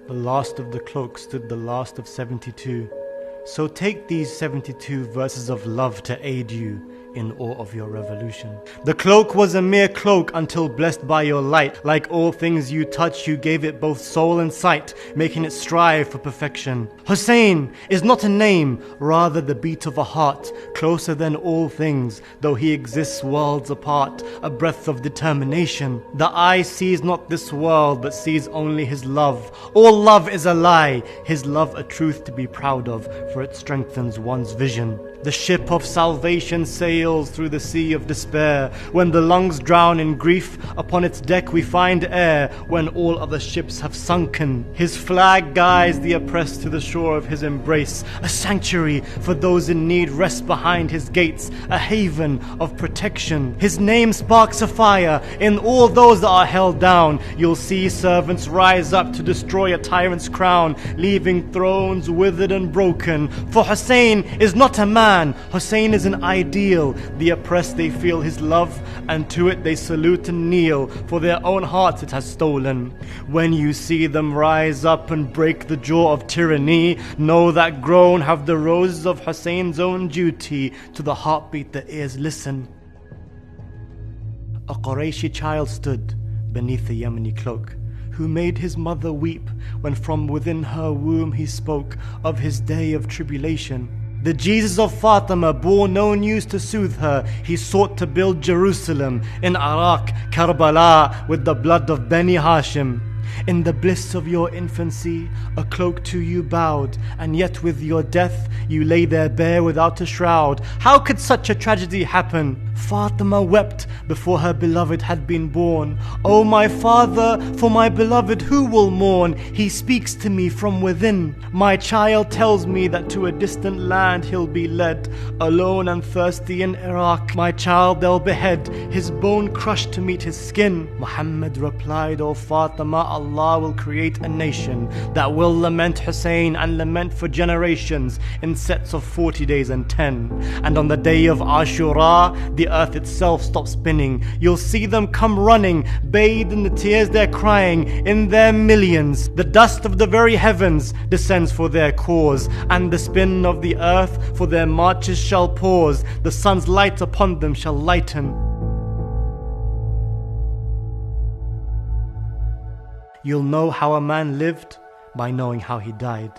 The last of the cloak stood the last of 72. So take these 72 verses of love to aid you in awe of your revolution. The cloak was a mere cloak until blessed by your light. Like all things you touch, you gave it both soul and sight, making it strive for perfection. Hussein is not a name, rather the beat of a heart, closer than all things, though he exists worlds apart, a breath of determination. The eye sees not this world, but sees only his love. All love is a lie, his love a truth to be proud of, for it strengthens one's vision. The ship of salvation sails through the sea of despair. When the lungs drown in grief, upon its deck we find air. When all other ships have sunken, his flag guides the oppressed to the shore of his embrace. A sanctuary for those in need rests behind his gates, a haven of protection. His name sparks a fire in all those that are held down. You'll see servants rise up to destroy a tyrant's crown, leaving thrones withered and broken. For Hussein is not a man, Hussein is an ideal. The oppressed, they feel his love, and to it they salute and kneel. For their own hearts it has stolen. When you see them rise up and break the jaw of tyranny, know that grown have the roses of Hussein's own duty. To the heartbeat the ears listen. A Qurayshi child stood beneath the Yemeni cloak, who made his mother weep when from within her womb he spoke of his day of tribulation. The Jesus of Fatima bore no news to soothe her. He sought to build Jerusalem in Iraq, Karbala, with the blood of Bani Hashim. In the bliss of your infancy, a cloak to you bowed, and yet with your death you lay there bare without a shroud. How could such a tragedy happen? Fatima wept before her beloved had been born. O my father, for my beloved who will mourn? He speaks to me from within. My child tells me that to a distant land he'll be led. Alone and thirsty in Iraq, my child they'll behead, his bone crushed to meet his skin. Muhammad replied, O Fatima, Allah will create a nation that will lament Hussein and lament for generations in sets of 40 days and 10. And on the day of Ashura, the earth itself stops spinning. You'll see them come running, bathed in the tears they're crying, in their millions. The dust of the very heavens descends for their cause, and the spin of the earth for their marches shall pause. The sun's light upon them shall lighten. You'll know how a man lived by knowing how he died,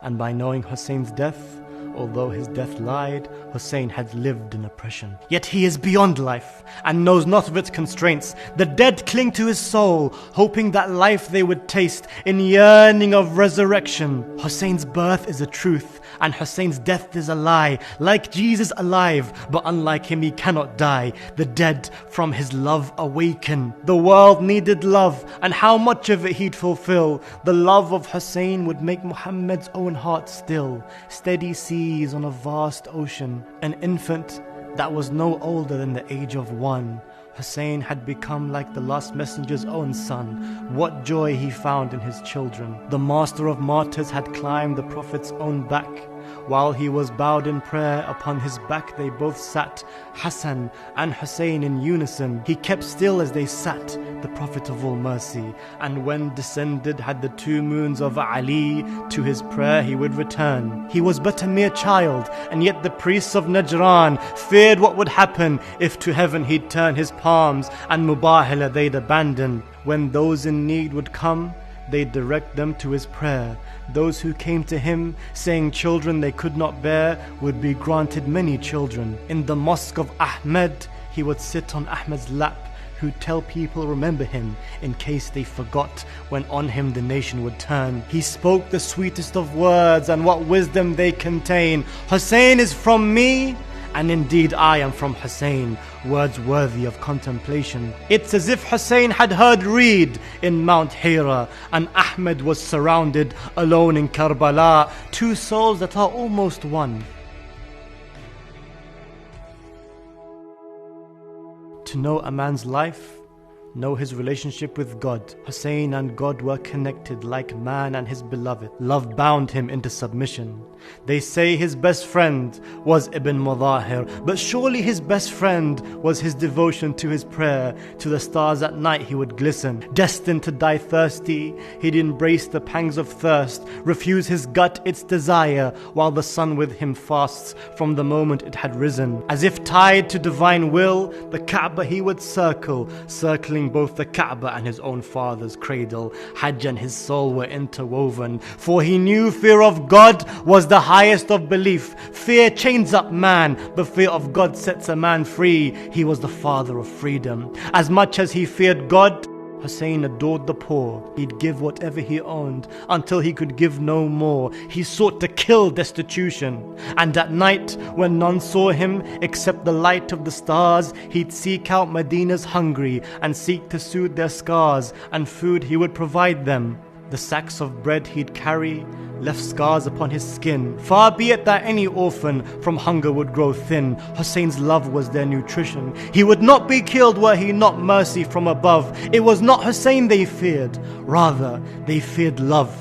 and by knowing Hussein's death. Although his death lied, Hussein had lived in oppression. Yet he is beyond life and knows not of its constraints. The dead cling to his soul, hoping that life they would taste in yearning of resurrection. Hussein's birth is a truth, and Hussein's death is a lie. Like Jesus alive, but unlike him he cannot die. The dead from his love awaken. The world needed love, and how much of it he'd fulfill. The love of Hussein would make Muhammad's own heart still. Steady seas on a vast ocean. An infant that was no older than the age of 1. Hussein had become like the last messenger's own son. What joy he found in his children. The master of martyrs had climbed the prophet's own back. While he was bowed in prayer, upon his back they both sat, Hassan and Hussein in unison. He kept still as they sat, the Prophet of all mercy. And when descended had the 2 moons of Ali, to his prayer he would return. He was but a mere child, and yet the priests of Najran feared what would happen if to heaven he'd turn his palms, and Mubahila they'd abandon. When those in need would come, they'd direct them to his prayer. Those who came to him, saying children they could not bear, would be granted many children. In the mosque of Ahmed, he would sit on Ahmed's lap, who'd tell people remember him, in case they forgot, when on him the nation would turn. He spoke the sweetest of words, and what wisdom they contain. Hussein is from me, and indeed I am from Hussein, words worthy of contemplation. It's as if Hussein had heard reed in Mount Hira, and Ahmed was surrounded alone in Karbala, 2 souls that are almost one. To know a man's life, know his relationship with God. Hussein and God were connected like man and his beloved. Love bound him into submission. They say his best friend was Ibn Mudahir, but surely his best friend was his devotion to his prayer. To the stars at night he would glisten. Destined to die thirsty, he'd embrace the pangs of thirst, refuse his gut its desire, while the sun with him fasts from the moment it had risen. As if tied to divine will, the Kaaba he would circle, circling both the Kaaba and his own father's cradle. Hajj and his soul were interwoven, for he knew fear of God was the highest of belief. Fear chains up man, but fear of God sets a man free. He was the father of freedom. As much as he feared God, Hussein adored the poor. He'd give whatever he owned until he could give no more. He sought to kill destitution. And at night, when none saw him except the light of the stars, he'd seek out Medina's hungry and seek to soothe their scars, and food he would provide them. The sacks of bread he'd carry left scars upon his skin. Far be it that any orphan from hunger would grow thin. Hussein's love was their nutrition. He would not be killed were he not mercy from above. It was not Hussein they feared, rather they feared love.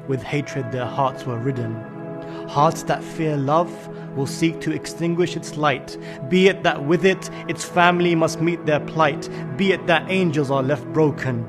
With hatred their hearts were ridden. Hearts that fear love will seek to extinguish its light, be it that with it its family must meet their plight, be it that angels are left broken.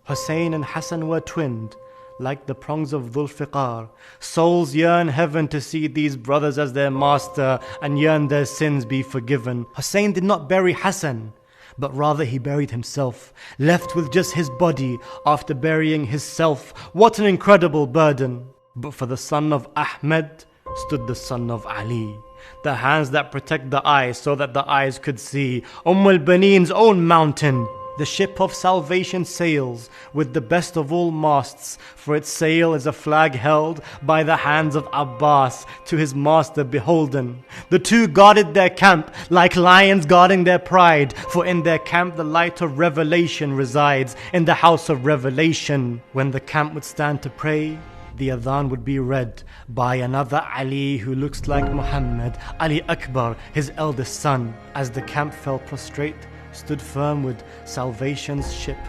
Hussein and Hassan were twinned, like the prongs of Dhul Fiqar. Souls yearn heaven to see these brothers as their master and yearn their sins be forgiven. Hussein did not bury Hassan, but rather he buried himself, left with just his body after burying his self. What an incredible burden! But for the son of Ahmed stood the son of Ali, the hands that protect the eyes so that the eyes could see. al-Baneen's own mountain. The ship of salvation sails with the best of all masts, for its sail is a flag held by the hands of Abbas, to his master beholden. The two guarded their camp like lions guarding their pride, for in their camp the light of revelation resides, in the house of revelation. When the camp would stand to pray, the adhan would be read by another Ali who looks like Muhammad, Ali Akbar, his eldest son. As the camp fell prostrate, stood firm with salvation's ship.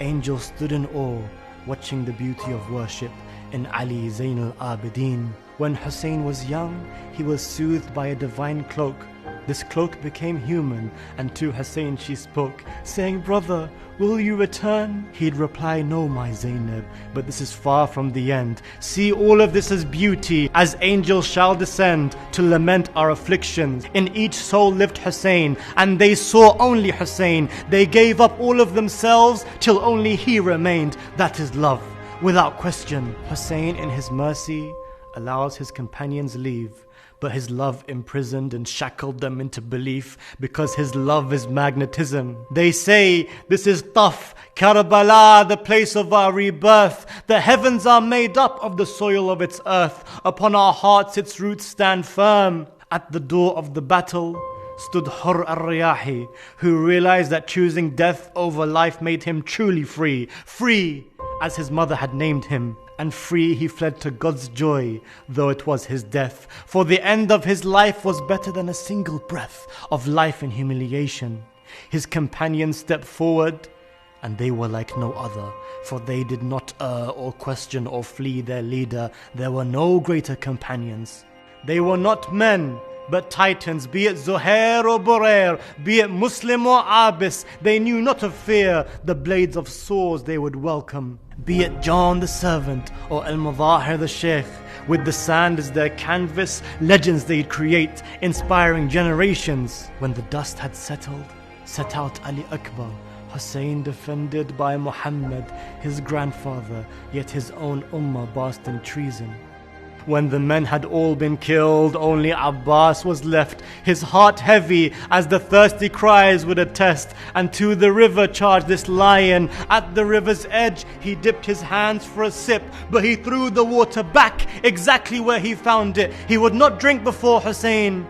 Angels stood in awe, watching the beauty of worship in Ali Zain al-Abidin. When Hussein was young, he was soothed by a divine cloak. This cloak became human, and to Hussein she spoke, saying, "Brother, will you return?" He'd reply, "No, my Zainab, but this is far from the end. See all of this as beauty, as angels shall descend to lament our afflictions." In each soul lived Hussein, and they saw only Hussein. They gave up all of themselves till only he remained. That is love, without question. Hussein in his mercy allows his companions leave, but his love imprisoned and shackled them into belief, because his love is magnetism. They say, this is Taf, Karbala, the place of our rebirth. The heavens are made up of the soil of its earth. Upon our hearts its roots stand firm. At the door of the battle stood Hur al-Riyahi, who realized that choosing death over life made him truly free. Free, as his mother had named him. And free he fled to God's joy, though it was his death. For the end of his life was better than a single breath of life in humiliation. His companions stepped forward, and they were like no other, for they did not err or question or flee their leader. There were no greater companions. They were not men, but titans, be it Zuhair or Burair, be it Muslim or Abis. They knew not of fear, the blades of swords they would welcome. Be it John the servant or Al-Mudahir the sheikh, with the sand as their canvas, legends they'd create, inspiring generations. When the dust had settled, set out Ali Akbar, Hussein defended by Muhammad, his grandfather, yet his own ummah basked in treason. When the men had all been killed, only Abbas was left, his heart heavy as the thirsty cries would attest. And to the river charged this lion. At the river's edge he dipped his hands for a sip, but he threw the water back exactly where he found it. He would not drink before Hussein.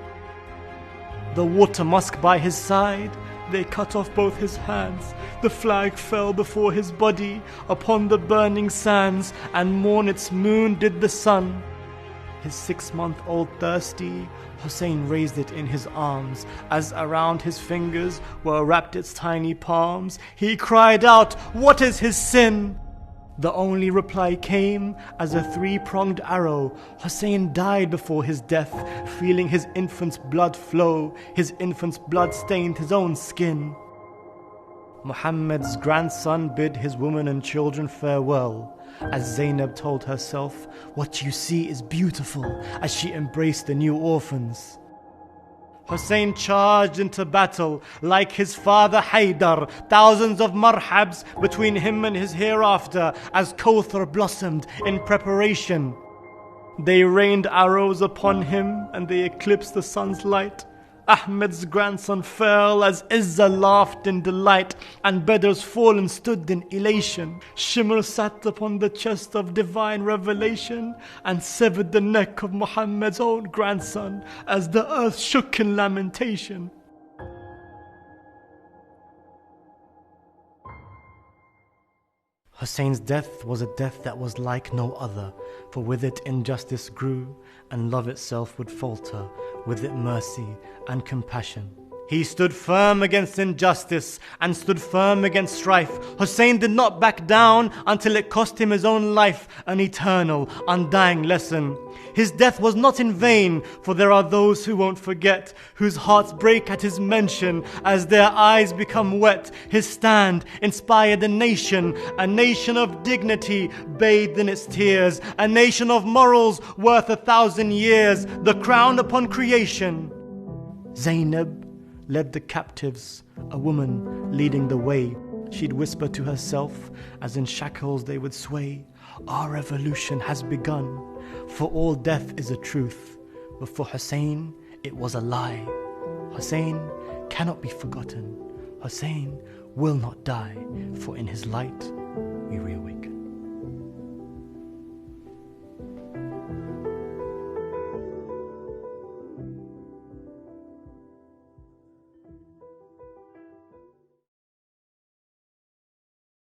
The water musk by his side, they cut off both his hands. The flag fell before his body upon the burning sands, and mourn its moon did the sun. his 6-month-old thirsty, Hussein raised it in his arms, as around his fingers were wrapped its tiny palms. He cried out, "What is his sin?" The only reply came as a 3-pronged arrow. Hussein died before his death, feeling his infant's blood flow. His infant's blood stained his own skin. Muhammad's grandson bid his women and children farewell, as Zainab told herself, "What you see is beautiful," as she embraced the new orphans. Hussein charged into battle like his father Haydar, thousands of marhabs between him and his hereafter, as Kawthar blossomed in preparation. They rained arrows upon him and they eclipsed the sun's light. Ahmed's grandson fell as Izzah laughed in delight, and Badr's fallen stood in elation. Shimr sat upon the chest of divine revelation and severed the neck of Muhammad's own grandson as the earth shook in lamentation. Hussein's death was a death that was like no other, for with it injustice grew, and love itself would falter, with it mercy and compassion. He stood firm against injustice and stood firm against strife. Hussein did not back down until it cost him his own life, an eternal, undying lesson. His death was not in vain, for there are those who won't forget, whose hearts break at his mention as their eyes become wet. His stand inspired a nation of dignity bathed in its tears, a nation of morals worth 1,000 years, the crown upon creation. Zainab led the captives, a woman leading the way. She'd whisper to herself as in shackles they would sway, "Our revolution has begun, for all death is a truth, but for Hussein it was a lie. Hussein cannot be forgotten. Hussein will not die, for in his light we reawaken."